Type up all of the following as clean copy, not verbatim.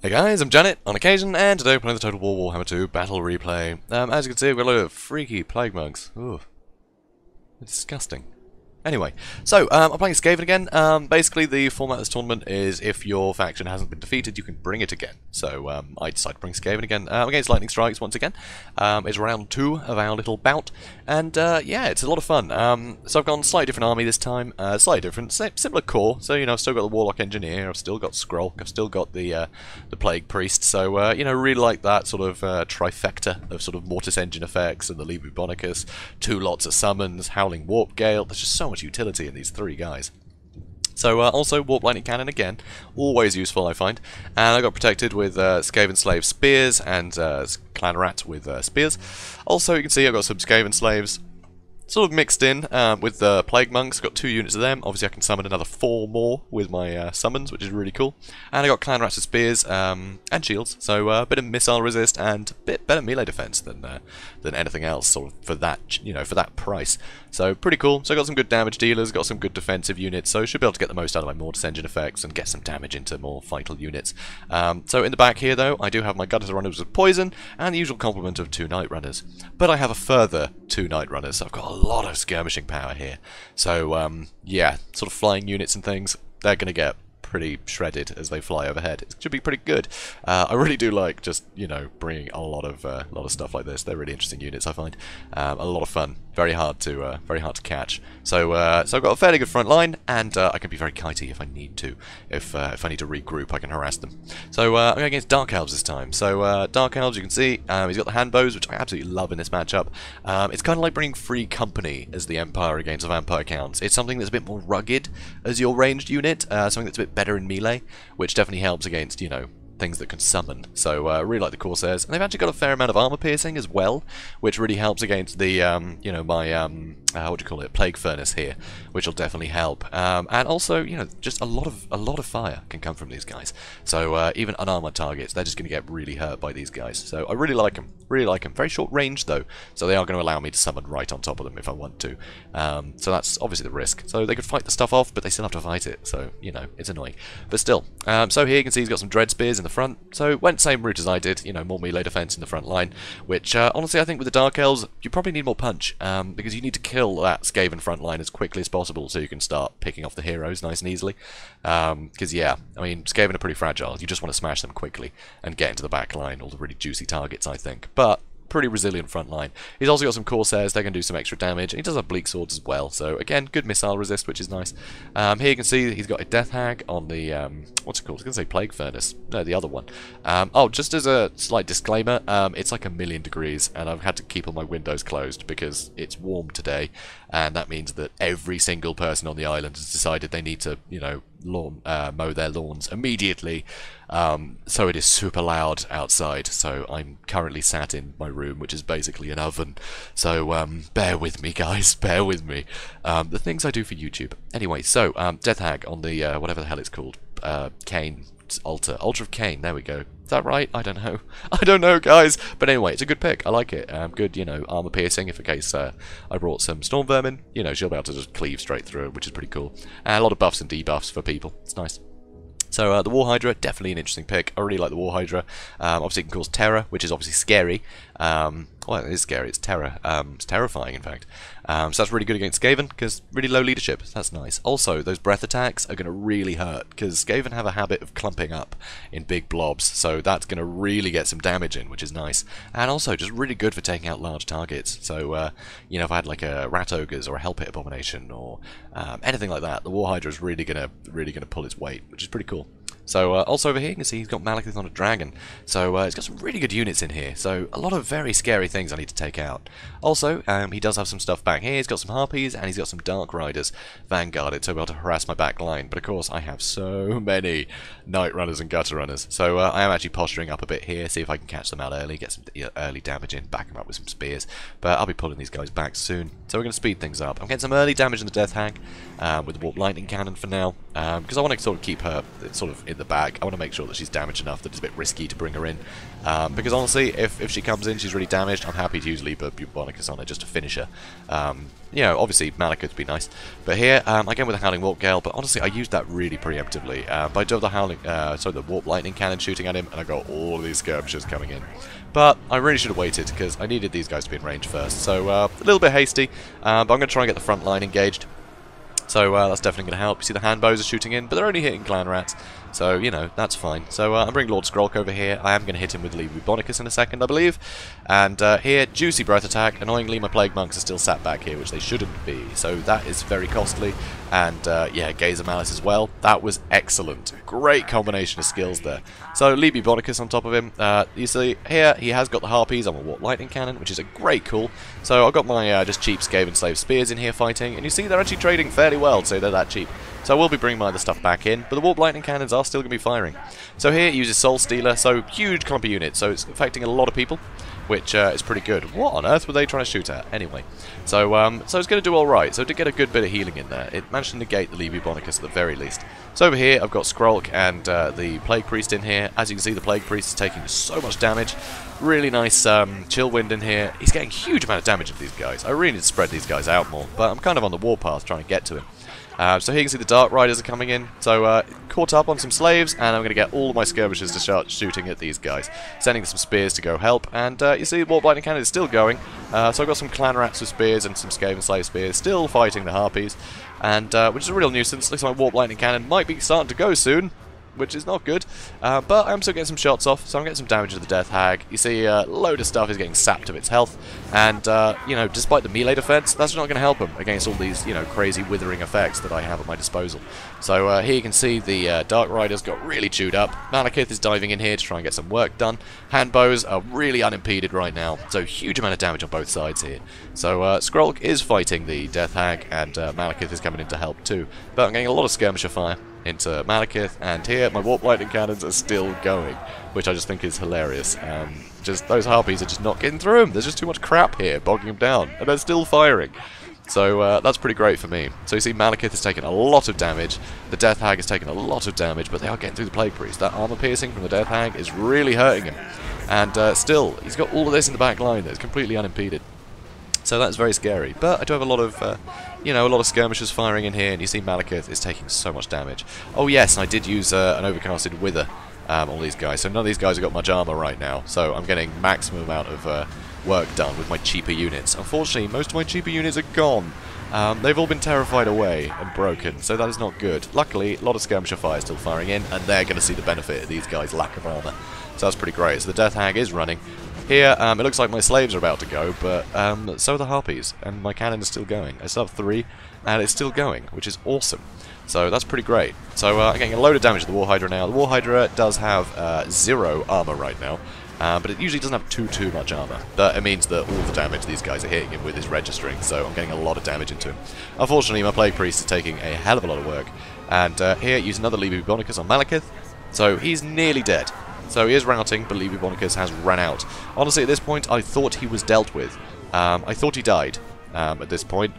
Hey guys, I'm Janet on occasion, and today we're playing the Total War Warhammer II Battle Replay. As you can see, we've got a load of freaky plague monks. Ooh, it's disgusting. Anyway, so I'm playing Skaven again. Basically, the format of this tournament is if your faction hasn't been defeated, you can bring it again. So I decided to bring Skaven again against LightningStrikes once again. It's round 2 of our little bout, and yeah, it's a lot of fun. So I've gone slightly different army this time, slightly different, similar core. So you know, I've still got the Warlock Engineer, I've still got Skrolk, I've still got the Plague Priest. So you know, really like that sort of trifecta of sort of Mortis Engine effects and the Liber Bonicus, 2 lots of summons, Howling Warp Gale. There's just so much utility in these 3 guys. So also Warp Lightning Cannon again, always useful I find. And I got protected with Skaven Slave Spears and Clan Rat with Spears. Also you can see I've got some Skaven Slaves sort of mixed in with the Plague Monks. Got 2 units of them. Obviously I can summon another 4 more with my summons, which is really cool. And I got Clan Rats with Spears and Shields, so a bit of missile resist and a bit better melee defense than anything else, sort of for that, you know, for that price. So pretty cool. So I got some good damage dealers, got some good defensive units, so should be able to get the most out of my Mortis Engine effects and get some damage into more vital units. So in the back here though, I do have my Gutter Runners with Poison and the usual complement of 2 Night Runners. But I have a further 2 Night Runners, so I've got a lot of skirmishing power here. So yeah, sort of flying units and things, they're going to get pretty shredded as they fly overhead. It should be pretty good. I really do like just, you know, bringing a lot of stuff like this. They're really interesting units, I find. A lot of fun. Very hard to catch. So so I've got a fairly good front line, and I can be very kitey if I need to. If I need to regroup, I can harass them. So I'm going against Dark Elves this time. So Dark Elves, you can see, he's got the hand bows, which I absolutely love in this matchup. It's kind of like bringing Free Company as the Empire against the Vampire Counts. It's something that's a bit more rugged as your ranged unit, something that's a bit better in melee, which definitely helps against, you know, things that can summon. So I really like the Corsairs, and they've actually got a fair amount of armor piercing as well, which really helps against the you know, my what do you call it, Plague Furnace here, which will definitely help. And also, you know, just a lot of fire can come from these guys. So even unarmored targets, they're just going to get really hurt by these guys. So I really like them. Really like them. Very short range though, so they are going to allow me to summon right on top of them if I want to. So that's obviously the risk. So they could fight the stuff off, but they still have to fight it. So you know, it's annoying. But still. So here you can see he's got some Dread Spears in the front. So went the same route as I did. You know, more melee defense in the front line. Which honestly, I think with the Dark Elves, you probably need more punch because you need to kill that Skaven front line as quickly as possible, so you can start picking off the heroes nice and easily. Because yeah, I mean, Skaven are pretty fragile. You just want to smash them quickly and get into the back line, all the really juicy targets, I think. But pretty resilient front line. He's also got some Corsairs, they can do some extra damage, and he does have Bleak Swords as well, so again, good missile resist, which is nice. Here you can see he's got a Death Hag on the, what's it called? I was going to say Plague Furnace. No, the other one. Oh, just as a slight disclaimer, it's like 1,000,000 degrees, and I've had to keep all my windows closed because it's warm today, and that means that every single person on the island has decided they need to, you know, mow their lawns immediately. So it is super loud outside, so I'm currently sat in my room, which is basically an oven. So bear with me, guys, bear with me. The things I do for YouTube. Anyway, so Death Hag on the whatever the hell it's called, Cain Altar of Cain. There we go. Is that right? I don't know. I don't know, guys. But anyway, it's a good pick. I like it. Good, you know, armor piercing. If in case I brought some Storm Vermin, you know, she'll be able to just cleave straight through it, which is pretty cool. And a lot of buffs and debuffs for people. It's nice. So the War Hydra, definitely an interesting pick. I really like the War Hydra. Obviously it can cause terror, which is obviously scary. Well, it is scary, it's terror. It's terrifying, in fact. So that's really good against Skaven, because really low leadership. That's nice. Also, those breath attacks are going to really hurt, because Skaven have a habit of clumping up in big blobs, so that's going to really get some damage in, which is nice. And also, just really good for taking out large targets. So, you know, if I had like a Rat Ogres or a Hell Pit Abomination or anything like that, the War Hydra is really going to pull its weight, which is pretty cool. So also over here you can see he's got Malekith on a dragon, so he's got some really good units in here, so a lot of very scary things I need to take out. Also, he does have some stuff back here. He's got some Harpies and he's got some Dark Riders vanguarded, so I'll be able to harass my back line, but of course I have so many Night Runners and Gutter Runners, so I am actually posturing up a bit here, see if I can catch them out early, get some early damage in, back them up with some spears, but I'll be pulling these guys back soon, so we're going to speed things up. I'm getting some early damage in the Death Hag with the Warp Lightning Cannon for now, because I want to sort of keep her sort of in the back. I want to make sure that she's damaged enough that it's a bit risky to bring her in. Because honestly, if she comes in, she's really damaged, I'm happy to use Liber Bubonicus on her just to finish her. You know, obviously Malekith would be nice. But here, again with the Howling Warp Gale, but honestly I used that really preemptively. But I do have the the Warp Lightning Cannon shooting at him, and I got all of these skirmishers coming in. But I really should have waited, because I needed these guys to be in range first. So a little bit hasty, but I'm going to try and get the front line engaged. So that's definitely going to help. You see the handbows are shooting in, but they're only hitting clan rats. So, you know, that's fine. So I'm bringing Lord Skrolk over here. I am going to hit him with Liber Bubonicus in a second, I believe. And here, Juicy Breath Attack. Annoyingly, my Plague Monks are still sat back here, which they shouldn't be. So that is very costly. And, yeah, Gazer Malice as well. That was excellent. Great combination of skills there. So, Liber Bubonicus on top of him. You see, here, he has got the Harpies on a Warp Lightning Cannon, which is a great call. So I've got my just cheap Skaven Slave Spears in here fighting. And you see, they're actually trading fairly well, so they're that cheap. So I will be bringing my other stuff back in, but the Warp Lightning Cannons are still going to be firing. So here it uses Soul Stealer, so huge clump of units, so it's affecting a lot of people, which is pretty good. What on earth were they trying to shoot at? Anyway, so it's going to do alright, so to get a good bit of healing in there, it managed to negate the Liber Bubonicus at the very least. So over here I've got Skrolk and the Plague Priest in here. As you can see, the Plague Priest is taking so much damage. Really nice chill wind in here. He's getting a huge amount of damage of these guys. I really need to spread these guys out more, but I'm kind of on the warpath trying to get to him. So here you can see the Dark Riders are coming in. So caught up on some slaves, and I'm going to get all of my skirmishers to start shooting at these guys. Sending some spears to go help, and you see the Warp Lightning Cannon is still going. So I've got some clan rats with spears and some Skaven Slave spears still fighting the Harpies, and which is a real nuisance. Looks like my Warp Lightning Cannon might be starting to go soon, which is not good, but I'm still getting some shots off, so I'm getting some damage to the Death Hag. You see a load of stuff is getting sapped of its health, and, you know, despite the melee defense, that's not going to help him against all these, you know, crazy withering effects that I have at my disposal. So here you can see the Dark Riders got really chewed up. Malekith is diving in here to try and get some work done. Handbows are really unimpeded right now, so huge amount of damage on both sides here. So Skrolk is fighting the Death Hag, and Malekith is coming in to help too, but I'm getting a lot of skirmisher fire into Malekith, and here my Warp Lightning Cannons are still going, which I just think is hilarious. Just those Harpies are just not getting through them. There's just too much crap here bogging them down, and they're still firing. So that's pretty great for me. So you see Malekith has taken a lot of damage, the Death Hag has taken a lot of damage, but they are getting through the Plague Priest. That armor piercing from the Death Hag is really hurting him, and still, he's got all of this in the back line that's completely unimpeded. So that's very scary, but I do have a lot of, you know, a lot of skirmishers firing in here, and you see Malekith is taking so much damage. Oh yes, and I did use an overcasted Wither on these guys, so none of these guys have got much armor right now, so I'm getting maximum amount of work done with my cheaper units. Unfortunately, most of my cheaper units are gone. They've all been terrified away and broken, so that is not good. Luckily, a lot of skirmisher fire still firing in, and they're going to see the benefit of these guys' lack of armor. So that's pretty great. So the Death Hag is running. Here, it looks like my slaves are about to go, but so are the Harpies, and my cannon is still going. I still have 3, and it's still going, which is awesome. So that's pretty great. So I'm getting a load of damage to the War Hydra now. The War Hydra does have 0 armor right now, but it usually doesn't have too much armor. But it means that all the damage these guys are hitting him with is registering, so I'm getting a lot of damage into him. Unfortunately, my Plague Priest is taking a hell of a lot of work, and here, use another Liber Bubonicus on Malekith, so he's nearly dead. So he is routing, but Liber Bubonicus has run out. Honestly, at this point, I thought he was dealt with. I thought he died at this point.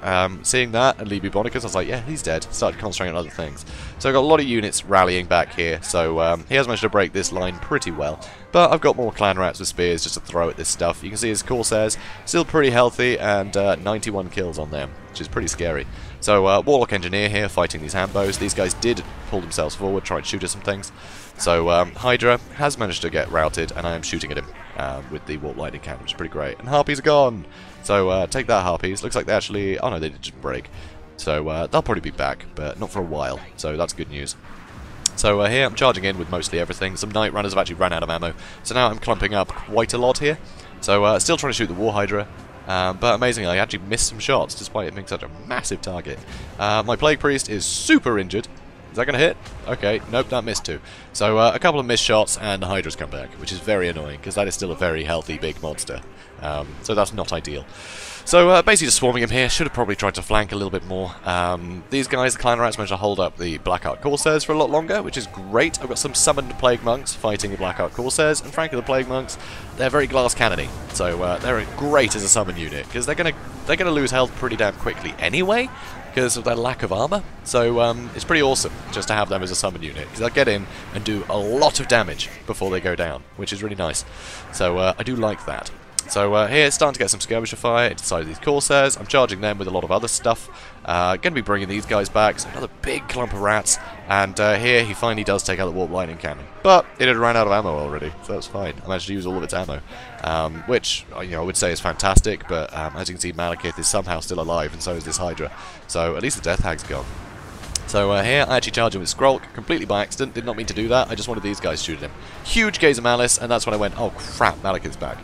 Seeing that and Liber Bubonicus, I was like, yeah, he's dead. Started concentrating on other things. So I've got a lot of units rallying back here, so he has managed to break this line pretty well. But I've got more clan rats with spears just to throw at this stuff. You can see his Corsairs still pretty healthy, and 91 kills on them, which is pretty scary. So Warlock Engineer here fighting these handbows. These guys did pull themselves forward, try and shoot at some things. So Hydra has managed to get routed, and I am shooting at him with the Warp Lightning Cannon, which is pretty great. And Harpies are gone! So take that, Harpies. Looks like they actually... oh no, they did just break. So they'll probably be back, but not for a while. So that's good news. So here I'm charging in with mostly everything. Some Night Runners have actually run out of ammo. So now I'm clumping up quite a lot here. So still trying to shoot the War Hydra. But amazingly, I actually missed some shots, despite it being such a massive target. My Plague Priest is super injured. Is that going to hit? Okay, nope, that missed too. So a couple of missed shots, and the Hydra's come back, which is very annoying, because that is still a very healthy big monster. So that's not ideal. So basically just swarming him here. Should have probably tried to flank a little bit more. These guys, the Clan Rats, managed to hold up the Blackheart Corsairs for a lot longer, which is great. I've got some summoned Plague Monks fighting the Blackheart Corsairs, and frankly the Plague Monks, they're very glass cannony. So they're great as a summon unit, because they're gonna lose health pretty damn quickly anyway. because of their lack of armor. So it's pretty awesome just to have them as a summon unit, because they'll get in and do a lot of damage before they go down, which is really nice. So I do like that. So here it's starting to get some skirmisher fire inside these Corsairs. I'm charging them with a lot of other stuff. Going to be bringing these guys back. So another big clump of rats. And here he finally does take out the warp lightning cannon. But it had run out of ammo already, so that's fine. I managed to use all of its ammo, which I would say is fantastic. But as you can see, Malekith is somehow still alive, and so is this Hydra. So at least the Death Hag's gone. So here, I actually charged him with Skrolk, completely by accident, did not mean to do that, I just wanted these guys shooting him. Huge gaze of malice, and that's when I went, oh crap, Malekith's back.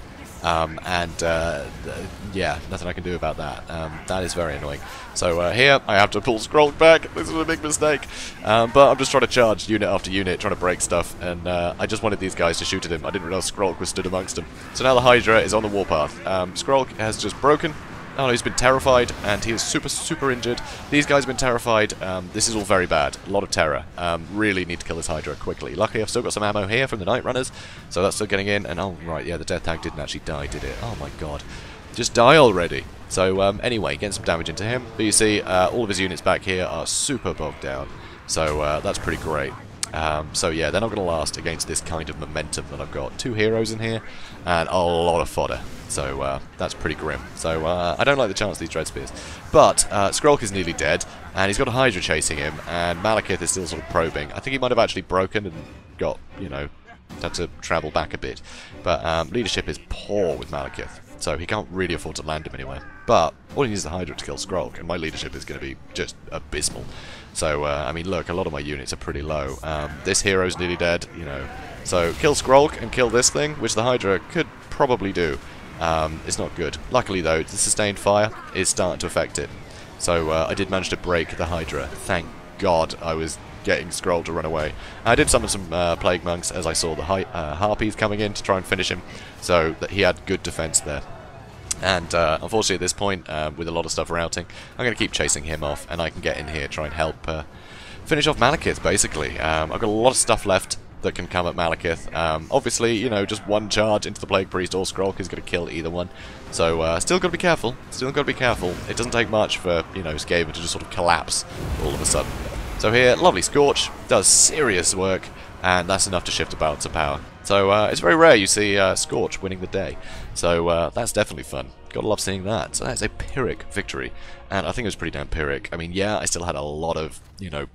Yeah, nothing I can do about that. That is very annoying. So here, I have to pull Skrolk back. This was a big mistake. But I'm just trying to charge unit after unit, trying to break stuff, and I just wanted these guys to shoot at him. I didn't realize Skrolk was stood amongst them. So now the Hydra is on the warpath. Skrolk has just broken. Oh no, he's been terrified, and he is super injured. These guys have been terrified. This is all very bad. A lot of terror. Really need to kill this Hydra quickly. Luckily, I've still got some ammo here from the Night Runners, so that's still getting in. And oh, right, yeah, the Death Hag didn't actually die, did it? Oh my god. Just die already. So anyway, getting some damage into him. But you see, all of his units back here are super bogged down. So that's pretty great. So yeah, they're not going to last against this kind of momentum that I've got. 2 heroes in here, and a lot of fodder. So that's pretty grim. So I don't like the chance of these Dread Spears. But Skrolk is nearly dead, and he's got a Hydra chasing him, and Malekith is still sort of probing. I think he might have actually broken and got, had to travel back a bit. But leadership is poor with Malekith, so he can't really afford to land him anywhere. But all he needs is the Hydra to kill Skrolk, and my leadership is going to be just abysmal. So, I mean, look, a lot of my units are pretty low. This hero's nearly dead, So, kill Skrolk and kill this thing, which the Hydra could probably do. It's not good. Luckily, though, the sustained fire is starting to affect it. So, I did manage to break the Hydra. Thank God I was getting Skrolk to run away. I did summon some Plague Monks as I saw the Harpies coming in to try and finish him. So, that he had good defense there. And unfortunately at this point, with a lot of stuff routing, I'm going to keep chasing him off, and I can get in here, try and help finish off Malekith, basically. I've got a lot of stuff left that can come at Malekith. Obviously, just one charge into the Plague Priest or Skrolk is going to kill either one. So, still got to be careful. Still got to be careful. It doesn't take much for, Skaven to just sort of collapse all of a sudden. So here, lovely Scorch, does serious work, and that's enough to shift the balance of power. So it's very rare you see Scorch winning the day. So that's definitely fun. Gotta love seeing that. So that's a Pyrrhic victory. And I think it was pretty damn Pyrrhic. I mean, yeah, I still had a lot of,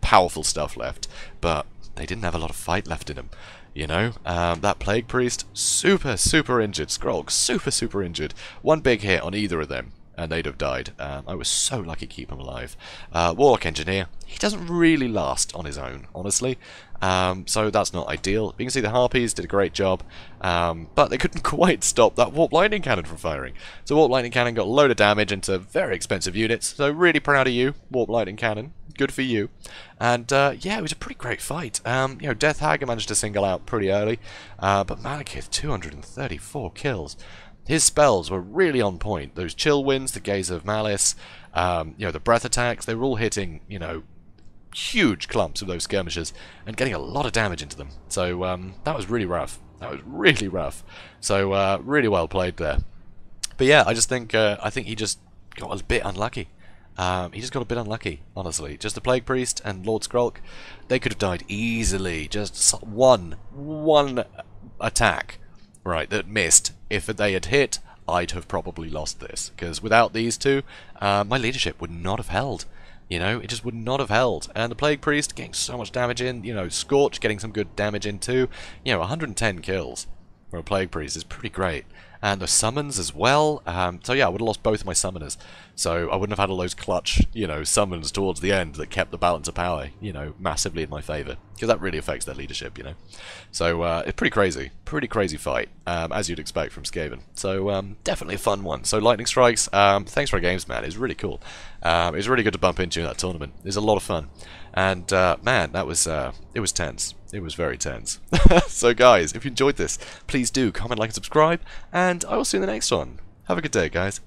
powerful stuff left, but they didn't have a lot of fight left in them. That Plague Priest, super injured. Skrolk, super injured. One big hit on either of them, and they'd have died. I was so lucky to keep him alive. Warlock Engineer, he doesn't really last on his own, honestly. So that's not ideal. You can see the Harpies did a great job, but they couldn't quite stop that Warp Lightning Cannon from firing. So Warp Lightning Cannon got a load of damage into very expensive units, so really proud of you, Warp Lightning Cannon. Good for you. And yeah, it was a pretty great fight. Death Hag managed to single out pretty early, but Malekith, 234 kills. His spells were really on point. Those Chill Winds, the Gaze of Malice, the Breath Attacks, they were all hitting, huge clumps of those skirmishers and getting a lot of damage into them. So that was really rough. So really well played there. But yeah, I just think I think he just got a bit unlucky. He just got a bit unlucky, honestly. Just the Plague Priest and Lord Skrolk, they could have died easily. Just one attack, right, that missed. If they had hit, I'd have probably lost this. Because without these two, my leadership would not have held. It just would not have held. And the Plague Priest getting so much damage in, Scorch getting some good damage in too. 110 kills for a Plague Priest is pretty great. And the summons as well. So yeah, I would have lost both of my summoners. So I wouldn't have had all those clutch, summons towards the end that kept the balance of power, massively in my favour. Because that really affects their leadership, So it's pretty crazy fight, as you'd expect from Skaven. So definitely a fun one. So LightningStrikes, thanks for our games, man. It was really cool. It was really good to bump into in that tournament. It was a lot of fun. And man, that was it was tense. It was very tense. So guys, if you enjoyed this, please do comment, like, and subscribe, and I will see you in the next one. Have a good day, guys.